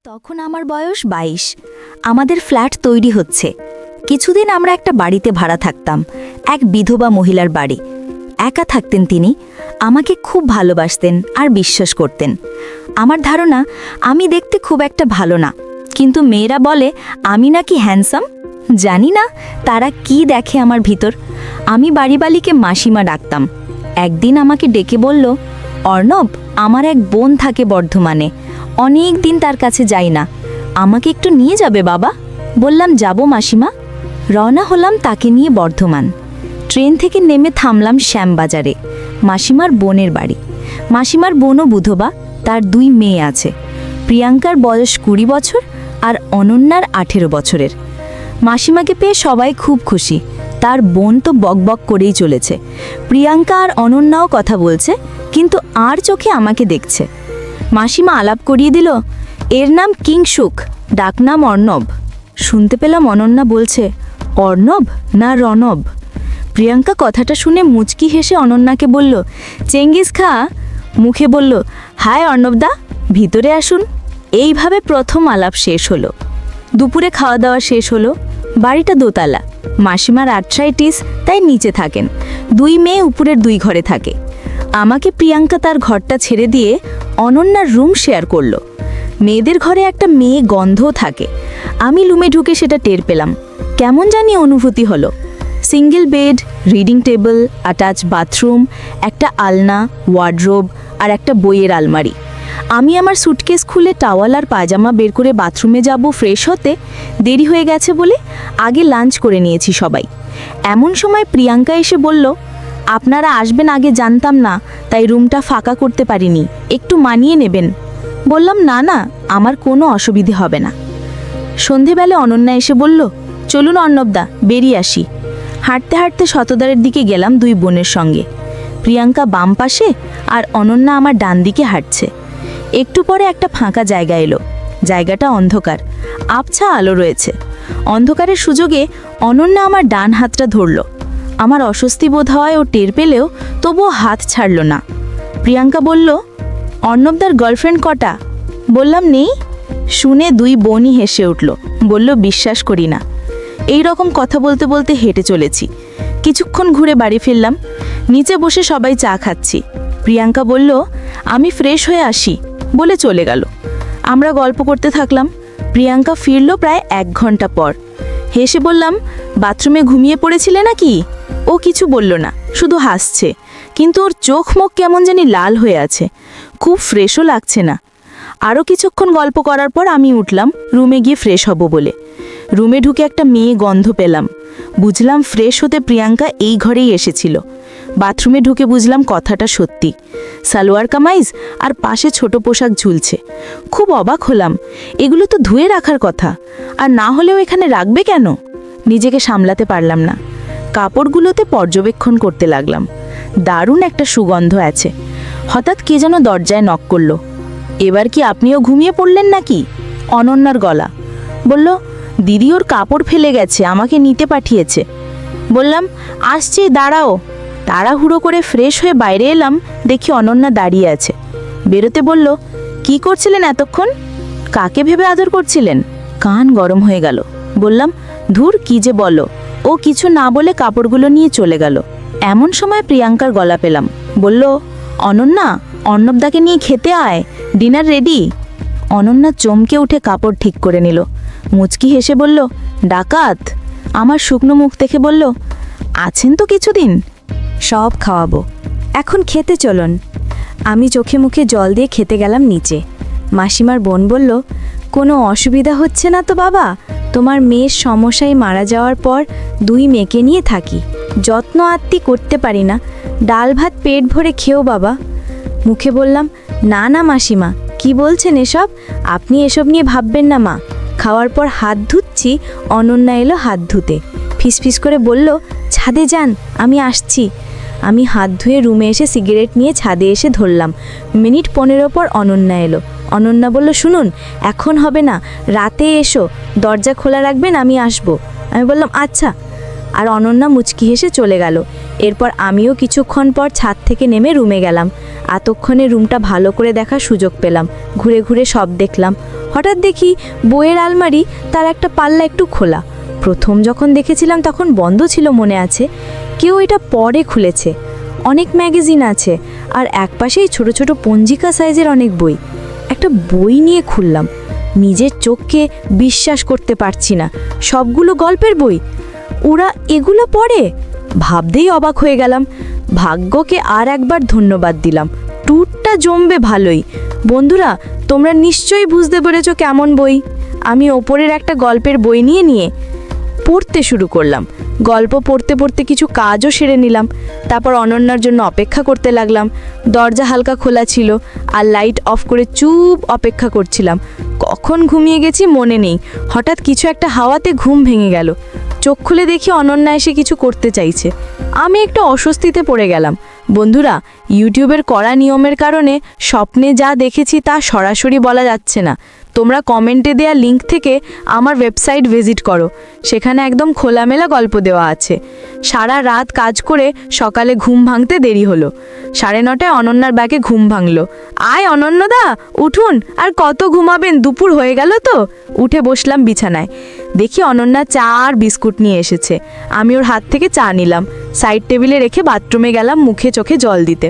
তখন আমার বয়স ২২। আমাদের ফ্ল্যাট তৈরি হচ্ছে। কিছুদিন আমরা একটা বাড়িতে ভাড়া থাকতাম, এক বিধবা মহিলার বাড়ি। একা থাকতেন তিনি, আমাকে খুব ভালোবাসতেন আর বিশ্বাস করতেন। আমার ধারণা আমি দেখতে খুব একটা ভালো না, কিন্তু মেয়েরা বলে আমি নাকি হ্যান্ডসাম। জানি না তারা কি দেখে আমার ভিতর। আমি বাড়িওয়ালিকে মাসিমা ডাকতাম। একদিন আমাকে ডেকে বলল, অর্ণব, আমার এক বোন থাকে বর্ধমানে, অনেক দিন তার কাছে যাই না, আমাকে একটু নিয়ে যাবে বাবা? বললাম যাব মাসিমা। রওনা হলাম তাকে নিয়ে বর্ধমান। ট্রেন থেকে নেমে থামলাম শ্যামবাজারে, মাসিমার বোনের বাড়ি। মাসিমার বোনও বুধবা, তার 2 মেয়ে আছে। প্রিয়াঙ্কার বয়স 20 বছর আর অনন্যার 18 বছরের। মাসিমাকে পেয়ে সবাই খুব খুশি। তার বোন তো বকবক করেই চলেছে। প্রিয়াঙ্কা আর অনন্যাও কথা বলছে, কিন্তু আর চোখে আমাকে দেখছে। মাসিমা আলাপ করিয়ে দিল, এর নাম কিংসুক, ডাকনাম অর্ণব। শুনতে পেলাম অনন্যা বলছে, অর্ণব না রণব। প্রিয়াঙ্কা কথাটা শুনে মুচকি হেসে অনন্যাকে বলল, চেঙ্গিস খা। মুখে বলল, হায় অর্ণবদা, ভিতরে আসুন। এইভাবে প্রথম আলাপ শেষ হলো। দুপুরে খাওয়া দাওয়া শেষ হলো। বাড়িটা দোতলা। মাসিমার আর্থ্রাইটিস, তাই নিচে থাকেন। 2 মেয়ে উপরের 2 ঘরে থাকে। আমাকে প্রিয়াঙ্কা তার ঘরটা ছেড়ে দিয়ে অনন্যার রুম শেয়ার করলো। মেয়েদের ঘরে একটা মেয়ে গন্ধও থাকে। আমি রুমে ঢুকে সেটা টের পেলাম। কেমন জানি অনুভূতি হলো। Single bed, reading table, attach bathroom, একটা আলনা, ওয়ার্ডরোব আর একটা বইয়ের আলমারি। আমি আমার সুটকেস খুলে টাওয়াল আর পায়জামা বের করে বাথরুমে যাব ফ্রেশ হতে। দেরি হয়ে গেছে বলে আগে লাঞ্চ করে নিয়েছি সবাই। এমন সময় প্রিয়াঙ্কা এসে বলল, আপনারা আসবেন আগে জানতাম না, তাই রুমটা ফাঁকা করতে পারিনি, একটু মানিয়ে নেবেন। বললাম, না না, আমার কোনো অসুবিধে হবে না। সন্ধেবেলা অনন্যা এসে বলল, চলুন অর্ণবদা, বেরিয়ে আসি। হাঁটতে হাঁটতে শতদ্বারের দিকে গেলাম 2 বোনের সঙ্গে। প্রিয়াঙ্কা বাম পাশে আর অনন্যা আমার ডান দিকে হাঁটছে। একটু পরে একটা ফাঁকা জায়গা এলো। জায়গাটা অন্ধকার, আবছা আলো রয়েছে। অন্ধকারের সুযোগে অনন্যা আমার ডান হাতটা ধরল। আমার অস্বস্তি বোধ হয় ও টের পেলেও তবুও হাত ছাড়ল না। প্রিয়াঙ্কা বলল, অর্ণবদার গার্লফ্রেন্ড কটা? বললাম, নেই। শুনে 2 বোনই হেসে উঠল, বলল, বিশ্বাস করি না। এই রকম কথা বলতে বলতে হেঁটে চলেছি। কিছুক্ষণ ঘুরে বাড়ি ফিরলাম। নিচে বসে সবাই চা খাচ্ছি। প্রিয়াঙ্কা বলল, আমি ফ্রেশ হয়ে আসি, বলে চলে গেল। আমরা গল্প করতে থাকলাম। প্রিয়াঙ্কা ফিরল প্রায় 1 ঘন্টা পর। হেসে বললাম, বাথরুমে ঘুমিয়ে পড়েছিলে নাকি? ও কিছু বলল না, শুধু হাসছে, কিন্তু ওর চোখ মুখ কেমন জানি লাল হয়ে আছে, খুব ফ্রেশও লাগছে না। আরও কিছুক্ষণ গল্প করার পর আমি উঠলাম রুমে গিয়ে ফ্রেশ হব বলে। রুমে ঢুকে একটা মেয়ে গন্ধ পেলাম। বুঝলাম ফ্রেশ হতে প্রিয়াঙ্কা এই ঘরেই এসেছিল। বাথরুমে ঢুকে বুঝলাম কথাটা সত্যি। সালোয়ার কামাইজ আর পাশে ছোট পোশাক ঝুলছে। খুব অবাক হলাম, এগুলো তো ধুয়ে রাখার কথা, আর না হলেও এখানে রাখবে কেন? নিজেকে সামলাতে পারলাম না। কাপড়গুলোতে পর্যবেক্ষণ করতে লাগলাম। দারুণ একটা সুগন্ধ আছে। হঠাৎ কে যেন দরজায় নক করলো। এবার কি আপনিও ঘুমিয়ে পড়লেন নাকি? অনন্যার গলা। বলল, দিদি ওর কাপড় ফেলে গেছে, আমাকে নিতে পাঠিয়েছে। বললাম, আসছি, দাঁড়াও। তাড়াহুড়ো করে ফ্রেশ হয়ে বাইরে এলাম, দেখি অনন্যা দাঁড়িয়ে আছে। বেরোতে বলল, কি করছিলেন এতক্ষণ? কাকে ভেবে আদর করছিলেন? কান গরম হয়ে গেল। বললাম, ধুর, কি যে বলো। ও কিছু না বলে কাপড়গুলো নিয়ে চলে গেল। এমন সময় প্রিয়াঙ্কার গলা পেলাম। বলল, অনন্যা, অর্ণবদাকে নিয়ে খেতে আয়, ডিনার রেডি। অনন্যা চমকে উঠে কাপড় ঠিক করে নিল। মুচকি হেসে বলল, ডাকাত। আমার শুকনো মুখ দেখে বলল, আছেন তো কিছুদিন, সব খাওয়াবো, এখন খেতে চলুন। আমি চোখে মুখে জল দিয়ে খেতে গেলাম নিচে। মাসিমার বোন বলল, কোনো অসুবিধা হচ্ছে না তো বাবা? তোমার মেয়ের সমস্যায় মারা যাওয়ার পর 2 মেয়েকে নিয়ে থাকি, যত্ন আত্তি করতে পারি না, ডাল ভাত পেট ভরে খেও বাবা। মুখে বললাম, না না মাসিমা, কি বলছেন এসব? আপনি এসব নিয়ে ভাববেন না মা। খাওয়ার পর হাত ধুচ্ছি, অনন্যা এলো হাত ধুতে। ফিসফিস করে বলল, ছাদে যান, আমি আসছি। আমি হাত ধুয়ে রুমে এসে সিগারেট নিয়ে ছাদে এসে ধরলাম। মিনিট 15 পর অনন্যা এলো। অনন্যা বলল, শুনুন, এখন হবে না, রাতে এসো, দরজা খোলা রাখবেন, আমি আসবো। আমি বললাম, আচ্ছা। আর অনন্যা মুচকি হেসে চলে গেল। এরপর আমিও কিছুক্ষণ পর ছাদ থেকে নেমে রুমে গেলাম। এতক্ষণে রুমটা ভালো করে দেখার সুযোগ পেলাম। ঘুরে ঘুরে সব দেখলাম। হঠাৎ দেখি বইয়ের আলমারি তার একটা পাল্লা একটু খোলা। প্রথম যখন দেখেছিলাম তখন বন্ধ ছিল মনে আছে, কেউ এটা পরে খুলেছে। অনেক ম্যাগাজিন আছে আর একপাশেই ছোট ছোট পঞ্জিকা সাইজের অনেক বই। একটা বই নিয়ে খুললাম, নিজের চোখকে বিশ্বাস করতে পারছি না। সবগুলো গল্পের বই, ওরা এগুলো পড়ে? ভাবতেই অবাক হয়ে গেলাম। ভাগ্যকে আর একবার ধন্যবাদ দিলাম। ট্যুরটা জমবে ভালোই। বন্ধুরা, তোমরা নিশ্চয়ই বুঝতে পেরেছো কেমন বই। আমি ওপরের একটা গল্পের বই নিয়ে পড়তে শুরু করলাম। গল্প পড়তে পড়তে কিছু কাজও সেরে নিলাম। তারপর অনন্যার জন্য অপেক্ষা করতে লাগলাম। দরজা হালকা খোলা ছিল আর লাইট অফ করে চুপ অপেক্ষা করছিলাম। কখন ঘুমিয়ে গেছি মনে নেই। হঠাৎ কিছু একটা হাওয়াতে ঘুম ভেঙে গেল। চোখ খুলে দেখি অনন্যা এসে কিছু করতে চাইছে। আমি একটু অস্বস্তিতে পড়ে গেলাম। বন্ধুরা, ইউটিউবের কড়া নিয়মের কারণে স্বপ্নে যা দেখেছি তা সরাসরি বলা যাচ্ছে না। তোমরা কমেন্টে দেয়া লিংক থেকে আমার ওয়েবসাইট ভিজিট করো, সেখানে একদম খোলামেলা গল্প দেওয়া আছে। সারা রাত কাজ করে সকালে ঘুম ভাঙতে দেরি হলো। 9:30 অনন্যার ব্যাগে ঘুম ভাঙলো। আয় অনন্যদা, উঠুন, আর কত ঘুমাবেন, দুপুর হয়ে গেল তো। উঠে বসলাম বিছানায়। দেখি অনন্যা চা আর বিস্কুট নিয়ে এসেছে। আমি ওর হাত থেকে চা নিলাম, সাইড টেবিলে রেখে বাথরুমে গেলাম মুখে চোখে জল দিতে।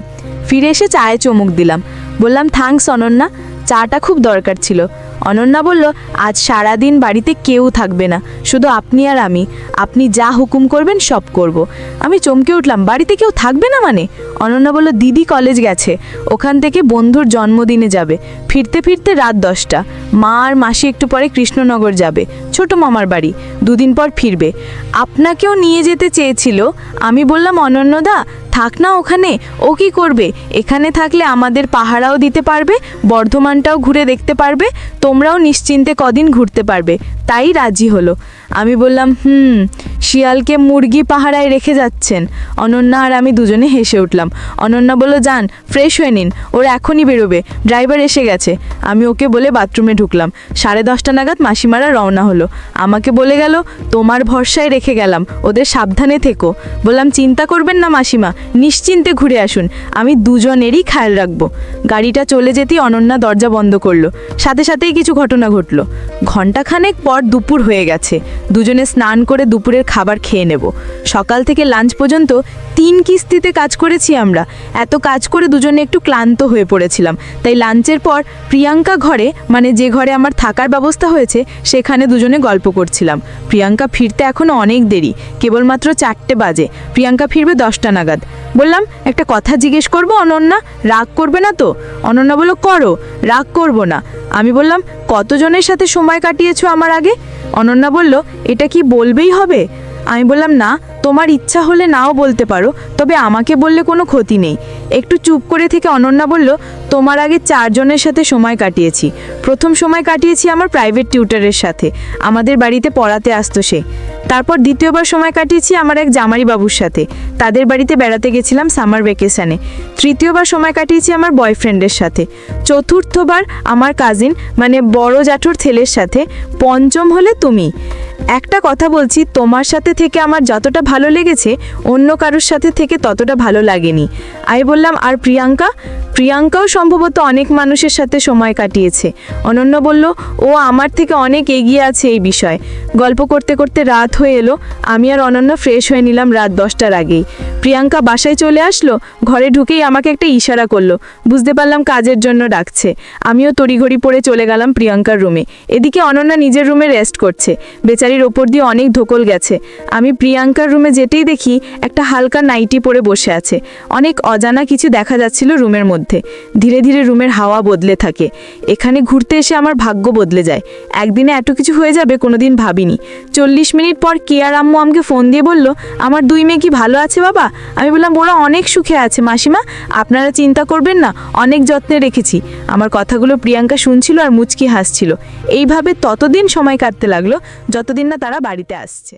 ফিরে এসে চায়ে চুমুক দিলাম। বললাম, থ্যাঙ্কস অনন্যা, চাটা খুব দরকার ছিল। অনন্যা বলল, আজ সারাদিন বাড়িতে কেউ থাকবে না, শুধু আপনি আর আমি। আপনি যা হুকুম করবেন সব করব। আমি চমকে উঠলাম, বাড়িতে কেউ থাকবে না মানে? অনন্যা বলল, দিদি কলেজ গেছে, ওখান থেকে বন্ধুর জন্মদিনে যাবে। ফিরতে ফিরতে রাত 10টা। মা আর মাসি একটু পরে কৃষ্ণনগর যাবে, ছোট মামার বাড়ি, 2 দিন পর ফিরবে। আপনাকেও নিয়ে যেতে চেয়েছিল। আমি বললাম, অনন্যদা থাক না ওখানে, ও কি করবে? এখানে থাকলে আমাদের পাহারাও দিতে পারবে, বর্ধমানটাও ঘুরে দেখতে পারবে, তোমরাও নিশ্চিন্তে কদিন ঘুরতে পারবে। তাই রাজি হলো। আমি বললাম, শিয়ালকে মুরগি পাহারায় রেখে যাচ্ছেন? অনন্যা আর আমি দুজনে হেসে উঠলাম। অনন্যা বলল, যান ফ্রেশ হয়ে নিন, ওরা এখনই বেরোবে, ড্রাইভার এসে গেছে। আমি ওকে বলে বাথরুমে ঢুকলাম। 10:30 নাগাদ মাসিমারা রওনা হলো। আমাকে বলে গেল, তোমার ভরসায় রেখে গেলাম, ওদের সাবধানে থেকো। বললাম, চিন্তা করবেন না মাসিমা, নিশ্চিন্তে ঘুরে আসুন, আমি দুজনেরই খেয়াল রাখবো। গাড়িটা চলে যেতেই অনন্যা দরজা বন্ধ করলো। সাথে সাথেই কিছু ঘটনা ঘটলো। ঘণ্টাখানেক পর দুপুর হয়ে গেছে। দুজনে স্নান করে দুপুরের খাবার খেয়ে নেব। সকাল থেকে লাঞ্চ পর্যন্ত 3 কিস্তিতে কাজ করেছি আমরা। এত কাজ করে দুজনে একটু ক্লান্ত হয়ে পড়েছিলাম। তাই লাঞ্চের পর প্রিয়াঙ্কা ঘরে, মানে যে ঘরে আমার থাকার ব্যবস্থা হয়েছে, সেখানে দুজনে গল্প করছিলাম। প্রিয়াঙ্কা ফিরতে এখনও অনেক দেরি, কেবলমাত্র 4টে বাজে। প্রিয়াঙ্কা ফিরবে 10টা নাগাদ। বললাম, একটা কথা জিজ্ঞেস করবো অনন্যা, রাগ করবে না তো? অনন্যা বলল, করো, রাগ করব না। আমি বললাম, কতজনের সাথে সময় কাটিয়েছো আমার আগে? অনন্যা বলল, এটা কি বলবেই হবে? আমি বললাম, না, তোমার ইচ্ছা হলে নাও বলতে পারো, তবে আমাকে বললে কোনো ক্ষতি নেই। একটু চুপ করে থেকে অনন্যা বলল, তোমার আগে 4 জনের সাথে সময় কাটিয়েছি। প্রথম সময় কাটিয়েছি আমার প্রাইভেট টিউটরের সাথে, আমাদের বাড়িতে পড়াতে আসতো সে। তারপর দ্বিতীয়বার সময় কাটিয়েছি আমার এক জামাই বাবুর সাথে, তাদের বাড়িতে বেড়াতে গেছিলাম সামার ভ্যাকেশনে। তৃতীয়বার সময় কাটিয়েছি আমার বয়ফ্রেন্ডের সাথে। চতুর্থবার আমার কাজিন, মানে বড় জ্যাঠুর ছেলের সাথে। পঞ্চম হলে তুমি। একটা কথা বলছি, তোমার সাথে থেকে আমার যতটা ভালো লেগেছে অন্য কারোর সাথে থেকে ততটা ভালো লাগেনি। আমি বললাম, আর প্রিয়াঙ্কা? প্রিয়াঙ্কাও সম্ভবত অনেক মানুষের সাথে সময় কাটিয়েছে। অনন্য বলল, ও আমার থেকে অনেক এগিয়ে আছে এই বিষয়ে। গল্প করতে করতে রাত হয়ে এলো। আমি আর অনন্য ফ্রেশ হয়ে নিলাম রাত 10টার আগেই। প্রিয়াঙ্কা বাসায় চলে আসলো। ঘরে ঢুকেই আমাকে একটা ইশারা করলো। বুঝতে পারলাম কাজের জন্য ডাকছে। আমিও তড়িঘড়ি পড়ে চলে গেলাম প্রিয়াঙ্কার রুমে। এদিকে অনন্যা নিজের রুমে রেস্ট করছে। বেচারির ওপর দিয়ে অনেক ধকল গেছে। আমি প্রিয়াঙ্কার রুমে যেতেই দেখি একটা হালকা নাইটি পরে বসে আছে। অনেক অজানা কিছু দেখা যাচ্ছিল রুমের মধ্যে। ধীরে ধীরে রুমের হাওয়া বদলে থাকে। এখানে ঘুরতে এসে আমার ভাগ্য বদলে যায়। একদিনে এত কিছু হয়ে যাবে কোনোদিন ভাবিনি। 40 মিনিট পর কেয়ার আম্মু আমাকে ফোন দিয়ে বলল, আমার 2 মেয়ে কি ভালো আছে বাবা? আমি বললাম, ওরা অনেক সুখে আছে মাসিমা, আপনারা চিন্তা করবেন না, অনেক যত্নে রেখেছি। আমার কথাগুলো প্রিয়াঙ্কা শুনছিল আর মুচকি হাসছিল। এইভাবে ততদিন সময় কাটতে লাগলো যতদিন না তারা বাড়িতে আসছে।